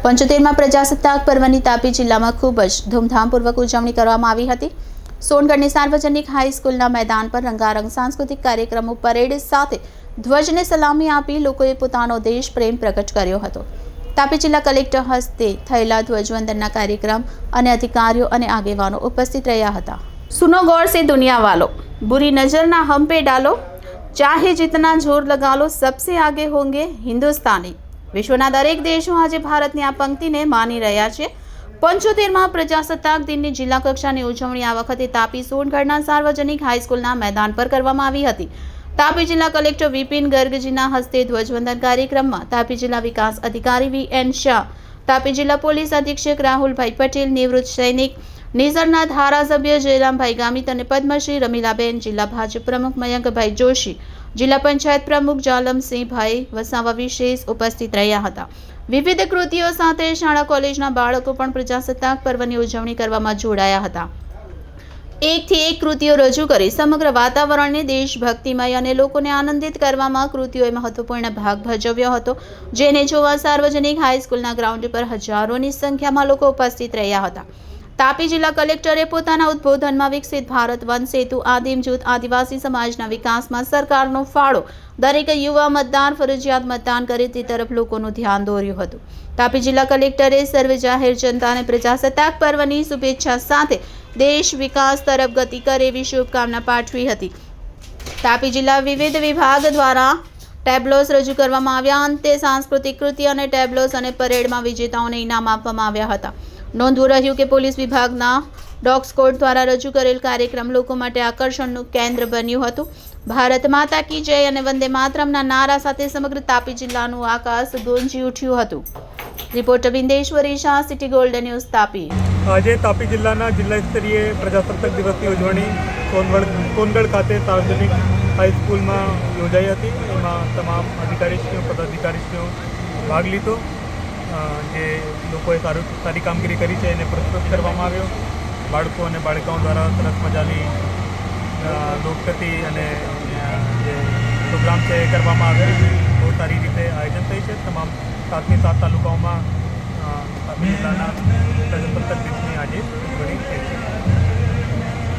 પંચોતેરમાં પ્રજાસત્તાક પર્વની તાપી જિલ્લામાં ખૂબ જ ધૂમધામપૂર્વક ઉજવણી કરવામાં આવી હતી। સોનગઢની સાર્વજનિક હાઈસ્કૂલના મેદાન પર રંગારંગ સાંસ્કૃતિક કાર્યક્રમો પરેડ સાથે ધ્વજને સલામી આપી લોકોએ પોતાનો દેશ પ્રેમ પ્રગટ કર્યો હતો। તાપી જિલ્લા કલેક્ટર હસ્તે થયેલા ધ્વજવંદનના કાર્યક્રમ અને અધિકારીઓ અને આગેવાનો ઉપસ્થિત રહ્યા હતા। સુનો ગौर से दुनिया वालों, बुरी नजर ना हम पे डालो, चाहे जितना जोर लगा लो, सबसे आगे होंगे हिंदुस्तानी। विश्वના દરેક દેશો આજે ભારતની આ પંક્તિને માની રહ્યા છે। 75માં પ્રજાસત્તાક દિનની જિલ્લા કક્ષાની ઉજવણી આ વખતે તાપી સોનગઢના સાર્વજનિક હાઈસ્કૂલના મેદાન પર કરવામાં આવી હતી। તાપી જિલ્લા કલેક્ટર વિપિન ગર્ગજીના હસ્તે ધ્વજવંદન કાર્યક્રમમાં તાપી જિલ્લા વિકાસ અધિકારી વી.એન. શાહ, તાપી જિલ્લા પોલીસ અધિક્ષક રાહુલભાઈ પટેલ, નિવૃત્ત સૈનિક નિઝરના ધારાસભ્ય જયરામભાઈ ગામિત અને પદ્મશ્રી રમીલાબેન, જિલ્લા ભાજપ પ્રમુખ મયંકભાઈ જોશી, જિલ્લા પંચાયત પ્રમુખ જાલમસિંહભાઈ વસાવા વિશેષ ઉપસ્થિત રહ્યા હતા। વિવિધ કૃતિઓ સાથે શાળા કોલેજના બાળકો પણ પ્રજાસત્તાક પર્વની ઉજવણી કરવામાં જોડાયા હતા। એકથી એક કૃતિઓ રજૂ કરી સમગ્ર વાતાવરણને દેશભક્તિમય અને લોકોને આનંદિત કરવામાં કૃતિઓએ મહત્વપૂર્ણ ભાગ ભજવ્યો હતો, જેને જોવા સાર્વજનિક હાઈસ્કૂલના ગ્રાઉન્ડ પર હજારોની સંખ્યામાં લોકો ઉપસ્થિત રહ્યા હતા। તાપી જિલ્લા કલેક્ટરે પોતાના ઉદ્બોધનમાં વિકસિત ભારત, વન સેતુ, આદિમ જૂથ, આદિવાસી સમાજના વિકાસમાં સરકારનો ફાળો, દરેક યુવા મતદાર ફરજિયાત મતદાન કરે તે તરફ લોકોનું ધ્યાન દોર્યું હતું। તાપી જિલ્લા કલેક્ટરે સર્વે જાહેર જનતાને પ્રજાસત્તાક પર્વની શુભેચ્છા સાથે દેશ વિકાસ તરફ ગતિ કરે એવી શુભકામના પાઠવી હતી। તાપી જિલ્લા વિવિધ વિભાગ દ્વારા ટેબ્લોસ રજૂ કરવામાં આવ્યા। અંતે સાંસ્કૃતિક કૃતિ અને ટેબ્લોસ અને પરેડમાં વિજેતાઓને ઇનામ આપવામાં આવ્યા હતા। નોંધવું રહ્યું કે પોલીસ વિભાગના ડોગ સ્કોડ દ્વારા રજૂ કરેલ કાર્યક્રમ લોકો માટે આકર્ષણનું કેન્દ્ર બન્યું હતું। ભારત માતા કી જય અને વંદે માતરમના નારા સાથે સમગ્ર તાપી જિલ્લાનું આકાશ ગુંજી ઉઠ્યું હતું। Reporter Bindeshwari Shah, city gold news, Tapi. આજે તાપી જિલ્લાના જિલ્લા સ્તરીય પ્રજાસત્તાક દિવસની ઉજવણી સોનગઢ ખાતે સાર્વજનિક હાઈસ્કૂલમાં યોજાઈ હતી। એમાં તમામ અધિકારીશ્રીઓ, પદાધિકારીશ્રીઓ ભાગ લીધો। જે લોકોએ સારી કામગીરી કરી છે એને પુરસ્કૃત કરવામાં આવ્યો। બાળકો અને બાળકાઓ દ્વારા સરસ મજાની લોકગીત અને જે પ્રોગ્રામ છે એ કરવામાં આવ્યો। બહુ સારી રીતે આયોજન થઈ છે। તમામ 7 તાલુકાઓમાં તાપી જિલ્લાના